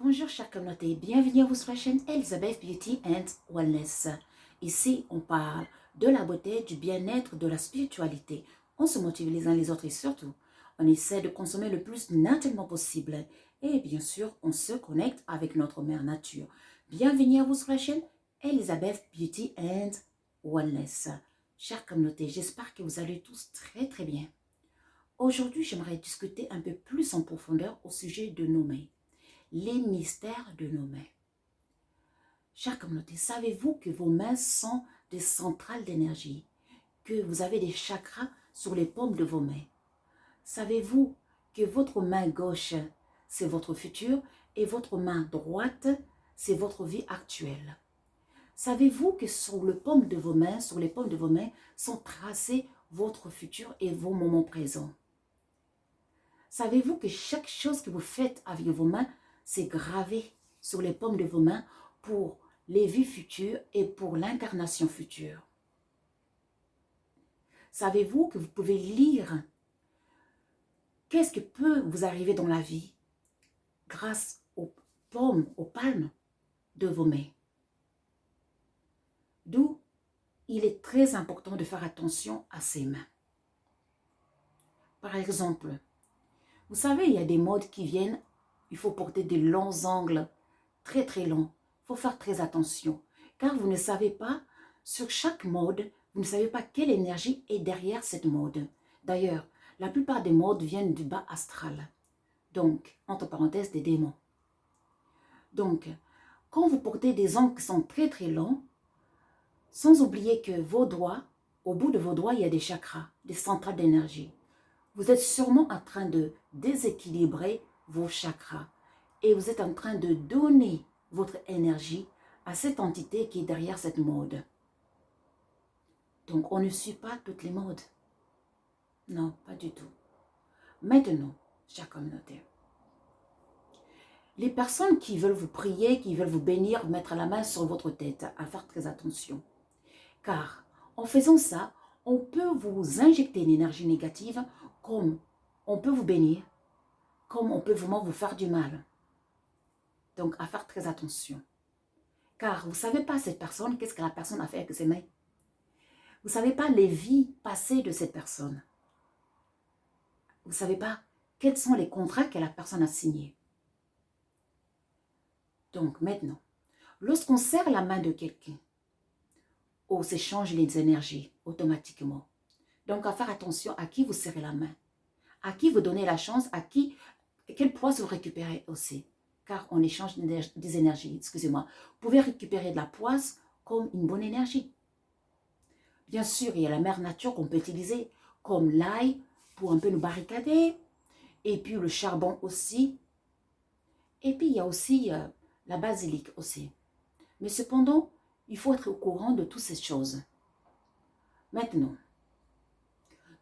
Bonjour chers communautés, bienvenue à vous sur la chaîne Elizabeth Beauty and Wellness. Ici, on parle de la beauté, du bien-être, de la spiritualité. On se motive les uns les autres et surtout, on essaie de consommer le plus naturellement possible. Et bien sûr, on se connecte avec notre mère nature. Bienvenue à vous sur la chaîne Elizabeth Beauty and Wellness. Chers communautés, j'espère que vous allez tous très bien. Aujourd'hui, j'aimerais discuter un peu plus en profondeur au sujet de nos mains. Les mystères de nos mains. Chère communauté, savez-vous que vos mains sont des centrales d'énergie, que vous avez des chakras sur les paumes de vos mains? Savez-vous que votre main gauche, c'est votre futur et votre main droite, c'est votre vie actuelle? Savez-vous que sur les paumes de vos mains, sont tracés votre futur et vos moments présents? Savez-vous que chaque chose que vous faites avec vos mains, c'est gravé sur les paumes de vos mains pour les vies futures et pour l'incarnation future? Savez-vous que vous pouvez lire qu'est-ce qui peut vous arriver dans la vie grâce aux paumes, aux palmes de vos mains? D'où il est très important de faire attention à ses mains. Par exemple, vous savez, il y a des modes qui viennent, il faut porter des longs ongles, très longs. Il faut faire très attention, car vous ne savez pas, sur chaque mode, vous ne savez pas quelle énergie est derrière cette mode. D'ailleurs, la plupart des modes viennent du bas astral, donc, entre parenthèses, des démons. Donc, quand vous portez des ongles qui sont très longs, sans oublier que vos doigts, au bout de vos doigts, il y a des chakras, des centrales d'énergie. Vous êtes sûrement en train de déséquilibrer vos chakras et vous êtes en train de donner votre énergie à cette entité qui est derrière cette mode. Donc, on ne suit pas toutes les modes. Non, pas du tout. Maintenant, chère communauté, les personnes qui veulent vous prier, qui veulent vous bénir, mettre la main sur votre tête, à faire très attention. Car en faisant ça, on peut vous injecter une énergie négative comme on peut vous bénir, comme on peut vraiment vous faire du mal. Donc, à faire très attention. Car vous ne savez pas cette personne, qu'est-ce que la personne a fait avec ses mains. Vous ne savez pas les vies passées de cette personne. Vous ne savez pas quels sont les contrats que la personne a signés. Donc, maintenant, lorsqu'on serre la main de quelqu'un, on s'échange les énergies automatiquement. Donc, à faire attention à qui vous serrez la main, à qui vous donnez la chance, à qui, quel poids vous récupérez aussi. Car on échange des énergies, excusez-moi. Vous pouvez récupérer de la poisse comme une bonne énergie. Bien sûr, il y a la mère nature qu'on peut utiliser, comme l'ail pour un peu nous barricader, et puis le charbon aussi. Et puis il y a aussi la basilic aussi. Mais cependant, il faut être au courant de toutes ces choses. Maintenant,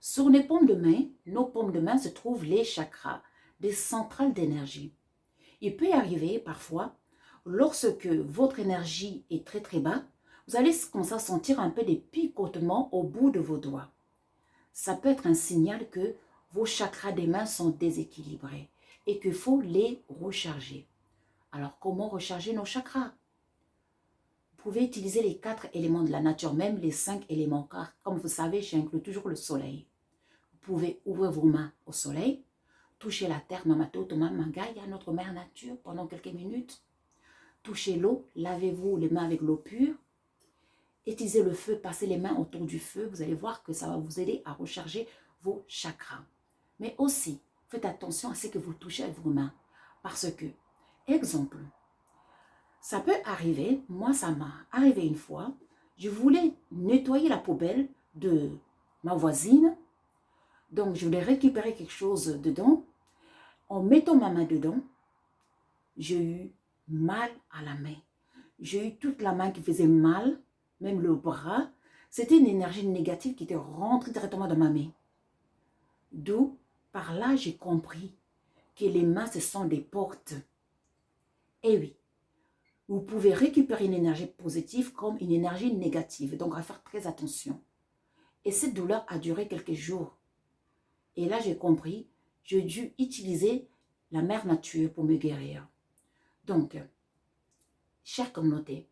sur nos paumes de main se trouvent les chakras, des centrales d'énergie. Il peut y arriver parfois, lorsque votre énergie est très bas, vous allez commencer à sentir un peu des picotements au bout de vos doigts. Ça peut être un signal que vos chakras des mains sont déséquilibrés et qu'il faut les recharger. Alors, comment recharger nos chakras? Vous pouvez utiliser les 4 éléments de la nature, même les 5 éléments, car comme vous savez, j'inclus toujours le soleil. Vous pouvez ouvrir vos mains au soleil, toucher la terre, Mamato, Toma, Mangaya, notre mère nature, pendant quelques minutes. Touchez l'eau, lavez-vous les mains avec l'eau pure. Utilisez le feu, passez les mains autour du feu. Vous allez voir que ça va vous aider à recharger vos chakras. Mais aussi, faites attention à ce que vous touchez avec vos mains. Parce que, exemple, ça peut arriver, moi ça m'a arrivé une fois, je voulais nettoyer la poubelle de ma voisine. Donc, je voulais récupérer quelque chose dedans. En mettant ma main dedans, j'ai eu mal à la main. J'ai eu toute la main qui faisait mal, même le bras. C'était une énergie négative qui était rentrée directement dans ma main. D'où, par là, j'ai compris que les mains, ce sont des portes. Et oui, vous pouvez récupérer une énergie positive comme une énergie négative. Donc, à faire très attention. Et cette douleur a duré quelques jours. Et là, j'ai compris, j'ai dû utiliser la mère nature pour me guérir. Donc, chère communauté,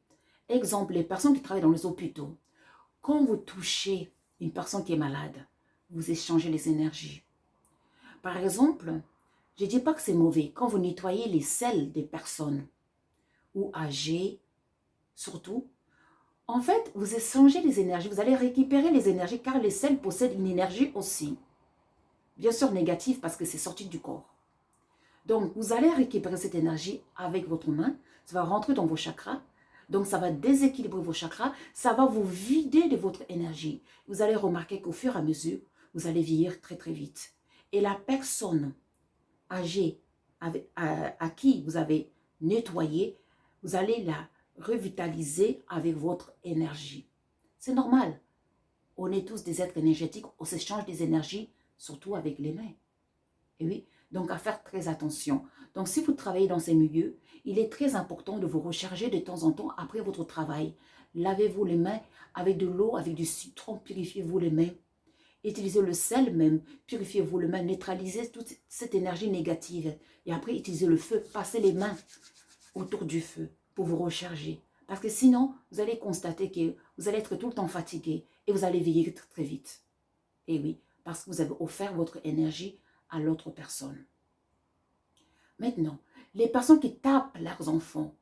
exemple, les personnes qui travaillent dans les hôpitaux, quand vous touchez une personne qui est malade, vous échangez les énergies. Par exemple, je ne dis pas que c'est mauvais, quand vous nettoyez les selles des personnes, ou âgées, surtout, en fait, vous échangez les énergies, vous allez récupérer les énergies, car les selles possèdent une énergie aussi. Bien sûr négative, parce que c'est sorti du corps. Donc, vous allez récupérer cette énergie avec votre main, ça va rentrer dans vos chakras, donc ça va déséquilibrer vos chakras, ça va vous vider de votre énergie. Vous allez remarquer qu'au fur et à mesure, vous allez vieillir très très vite. Et la personne âgée à qui vous avez nettoyé, vous allez la revitaliser avec votre énergie. C'est normal. On est tous des êtres énergétiques, on s'échange des énergies, surtout avec les mains. Et oui, donc à faire très attention. Donc si vous travaillez dans ces milieux, il est très important de vous recharger de temps en temps après votre travail. Lavez-vous les mains avec de l'eau, avec du citron, purifiez-vous les mains. Utilisez le sel même, purifiez-vous les mains, neutralisez toute cette énergie négative. Et après, utilisez le feu, passez les mains autour du feu pour vous recharger. Parce que sinon, vous allez constater que vous allez être tout le temps fatigué et vous allez vieillir très, très vite. Et oui, parce que vous avez offert votre énergie à l'autre personne. Maintenant, les personnes qui tapent leurs enfants,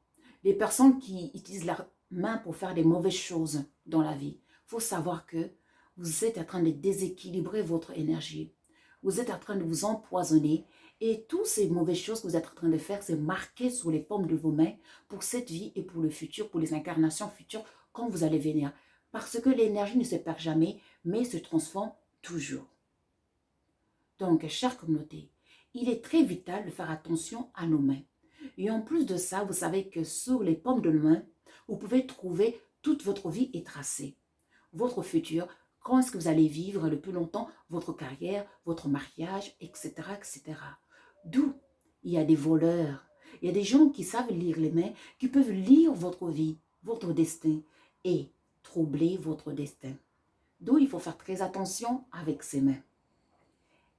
les personnes qui utilisent leurs mains pour faire des mauvaises choses dans la vie, il faut savoir que vous êtes en train de déséquilibrer votre énergie. Vous êtes en train de vous empoisonner et toutes ces mauvaises choses que vous êtes en train de faire, c'est marqué sur les paumes de vos mains pour cette vie et pour le futur, pour les incarnations futures quand vous allez venir. Parce que l'énergie ne se perd jamais, mais se transforme toujours. Donc, chère communauté, il est très vital de faire attention à nos mains. Et en plus de ça, vous savez que sur les paumes de main, vous pouvez trouver toute votre vie est tracée. Votre futur, quand est-ce que vous allez vivre le plus longtemps, votre carrière, votre mariage, etc., etc. D'où il y a des voleurs, il y a des gens qui savent lire les mains, qui peuvent lire votre vie, votre destin et troubler votre destin. D'où il faut faire très attention avec ses mains.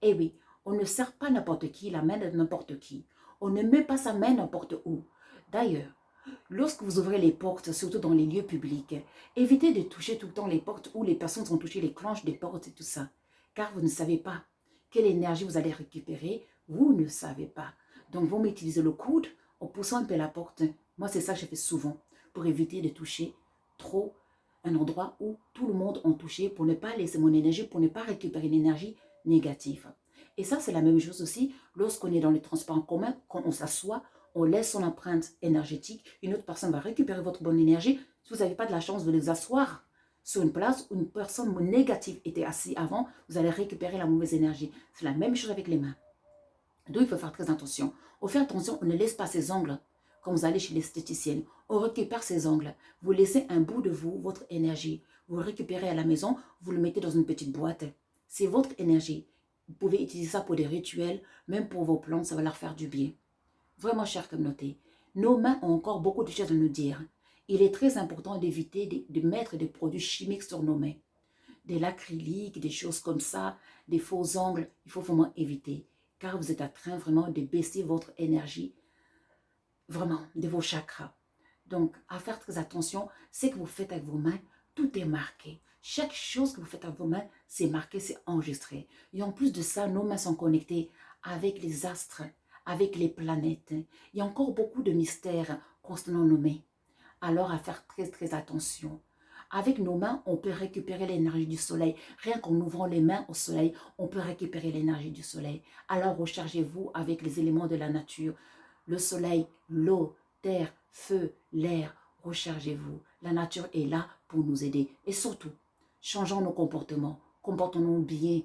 Eh oui, on ne sert pas n'importe qui, la main de n'importe qui. On ne met pas sa main n'importe où. D'ailleurs, lorsque vous ouvrez les portes, surtout dans les lieux publics, évitez de toucher tout le temps les portes où les personnes ont touché les clenches des portes et tout ça. Car vous ne savez pas quelle énergie vous allez récupérer. Vous ne savez pas. Donc, vous m'utilisez le coude en poussant un peu la porte. Moi, c'est ça que je fais souvent pour éviter de toucher trop un endroit où tout le monde a touché pour ne pas laisser mon énergie, pour ne pas récupérer l'énergie négative. Et ça, c'est la même chose aussi lorsqu'on est dans les transports en commun, quand on s'assoit, on laisse son empreinte énergétique, une autre personne va récupérer votre bonne énergie. Si vous n'avez pas de la chance de les asseoir sur une place où une personne négative était assise avant, vous allez récupérer la mauvaise énergie. C'est la même chose avec les mains. Donc, il faut faire très attention. On fait attention, on ne laisse pas ses ongles quand vous allez chez l'esthéticienne. On récupère ses ongles. Vous laissez un bout de vous, votre énergie. Vous le récupérez à la maison, vous le mettez dans une petite boîte. C'est votre énergie. Vous pouvez utiliser ça pour des rituels, même pour vos plantes, ça va leur faire du bien. Vraiment, chère communauté, nos mains ont encore beaucoup de choses à nous dire. Il est très important d'éviter de mettre des produits chimiques sur nos mains. De l'acrylique, des choses comme ça, des faux ongles, il faut vraiment éviter. Car vous êtes en train vraiment de baisser votre énergie, vraiment, de vos chakras. Donc, à faire très attention, ce que vous faites avec vos mains, tout est marqué. Chaque chose que vous faites avec vos mains, c'est marqué, c'est enregistré. Et en plus de ça, nos mains sont connectées avec les astres, avec les planètes. Il y a encore beaucoup de mystères concernant nos mains. Alors, à faire très, très attention. Avec nos mains, on peut récupérer l'énergie du soleil. Rien qu'en ouvrant les mains au soleil, on peut récupérer l'énergie du soleil. Alors, rechargez-vous avec les éléments de la nature. Le soleil, l'eau, terre, feu, l'air. Rechargez-vous. La nature est là pour nous aider. Et surtout, changeons nos comportements. Comportons-nous bien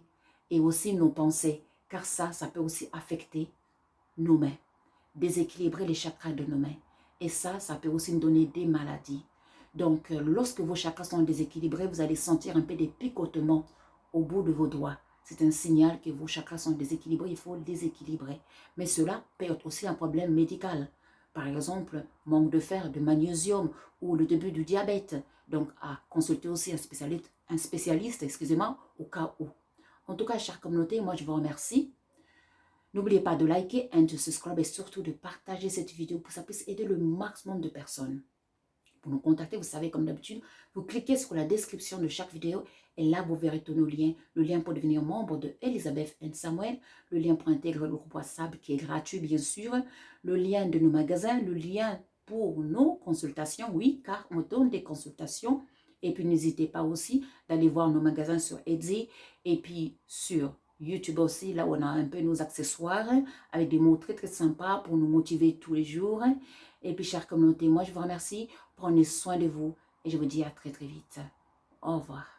et aussi nos pensées. Car ça peut aussi affecter nos mains. Déséquilibrer les chakras de nos mains. Et ça peut aussi nous donner des maladies. Donc, lorsque vos chakras sont déséquilibrés, vous allez sentir un peu des picotements au bout de vos doigts. C'est un signal que vos chakras sont déséquilibrés, il faut le déséquilibrer. Mais cela peut être aussi un problème médical. Par exemple, manque de fer, de magnésium ou le début du diabète. Donc, à consulter aussi un spécialiste, excusez-moi, au cas où. En tout cas, chère communauté, moi je vous remercie. N'oubliez pas de liker and de subscribe et surtout de partager cette vidéo pour que ça puisse aider le maximum de personnes. Pour nous contacter, vous savez, comme d'habitude, vous cliquez sur la description de chaque vidéo et là, vous verrez tous nos liens. Le lien pour devenir membre de Elisabeth and Samuel, le lien pour intégrer le groupe WhatsApp qui est gratuit, bien sûr, le lien de nos magasins, le lien pour nos consultations, oui, car on donne des consultations. Et puis, n'hésitez pas aussi d'aller voir nos magasins sur Etsy et puis sur YouTube aussi, là où on a un peu nos accessoires avec des mots très, très sympas pour nous motiver tous les jours. Et puis, chère communauté, moi, je vous remercie. Prenez soin de vous et je vous dis à très, très vite. Au revoir.